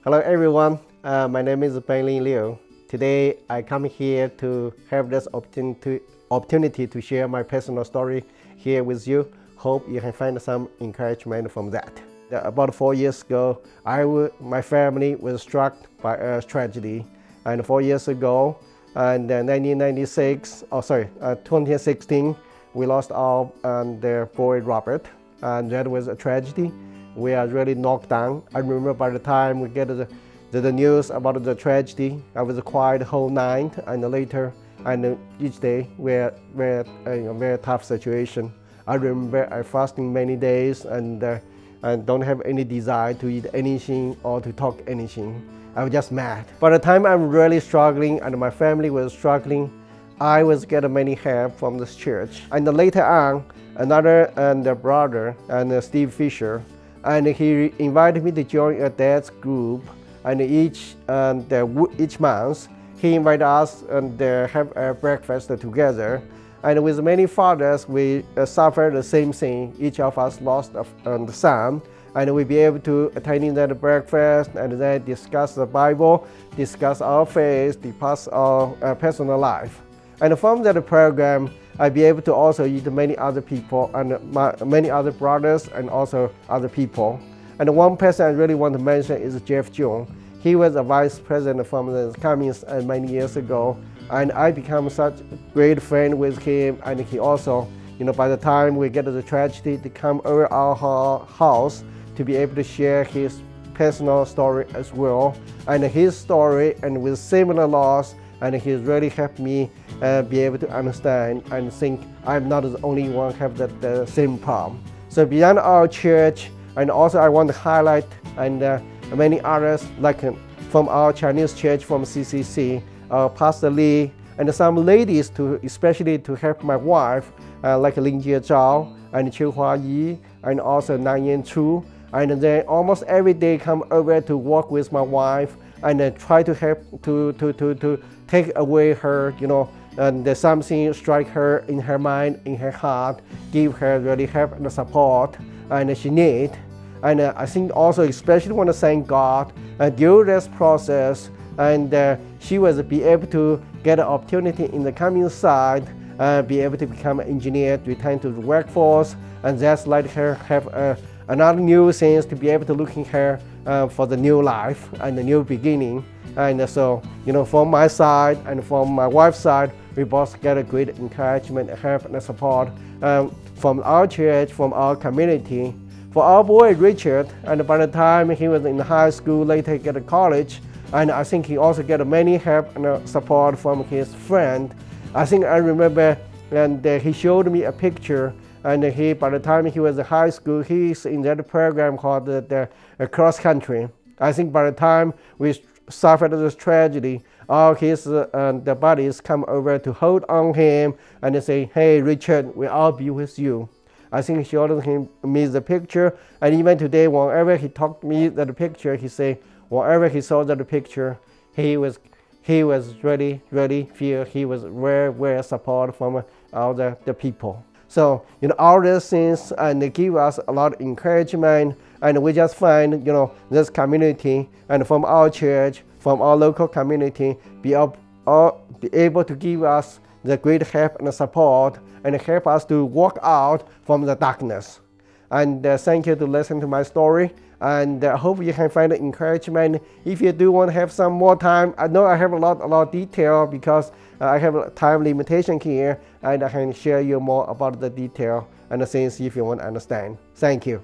Hello everyone, my name is Ben Liu. Today I come here to have this opportunity to share my personal story here with you. Hope you can find some encouragement from that. About 4 years ago, my family was struck by a tragedy. And 4 years ago, in 2016, we lost our their boy Robert, and that was a tragedy. We are really knocked down. I remember by the time we get the news about the tragedy, I was quiet the whole night, and later, and each day, we're a very tough situation. I remember I fasting many days and don't have any desire to eat anything or to talk anything. I was just mad. By the time I'm really struggling and my family was struggling, I was getting many help from this church. And later on, another brother, Steve Fisher, and he invited me to join a dad's group. And each month, he invited us and have a breakfast together. And with many fathers, we suffered the same thing. Each of us lost a son, and we be able to attend that breakfast and then discuss the Bible, discuss our faith, discuss our personal life. And from that program, I be able to also meet many other people and many other brothers and also other people. And one person I really want to mention is Jung. He was a vice president from the Communists many years ago, and I become such a great friend with him. And he also, by the time we get to the tragedy, to come over our house to be able to share his personal story as well, and his story and with similar loss. And he's really helped me be able to understand and think I'm not the only one have the same problem. So beyond our church, and also I want to highlight and many others, like from our Chinese church, from CCC, Pastor Lee, and some ladies especially to help my wife, like Lin Jie Zhao and Qiu Hua Yi, and also Nan Yan Chu. And they almost every day come over to work with my wife and try to help to take away her, and something strike her in her mind, in her heart, give her really help and support and she need. And I think also especially want to thank God during this process, and she was be able to get an opportunity in the communist side, be able to become an engineer, return to the workforce, and that's let her have another new things to be able to look in her for the new life and the new beginning. And so, from my side and from my wife's side, we both get a great encouragement, help, and support from our church, from our community. For our boy Richard, and by the time he was in high school, later he get to college, and I think he also get many help and support from his friend. I think I remember, and he showed me a picture. And by the time he was in high school, he's in that program called the cross country. I think by the time we suffered this tragedy, all his the buddies come over to hold on him and they say, "Hey, Richard, we'll all be with you." I think he showed me the picture, and even today, whenever he talked to me that picture, he say, whenever he saw that picture, he was really feel he was very support from all the people. So, all these things and they give us a lot of encouragement, and we just find, this community and from our church, from our local community, be able to give us the great help and support and help us to walk out from the darkness. And thank you to listen to my story, and I hope you can find encouragement. If you do want to have some more time, I know I have a lot of detail because I have a time limitation here, and I can share you more about the detail and the things if you want to understand. Thank you.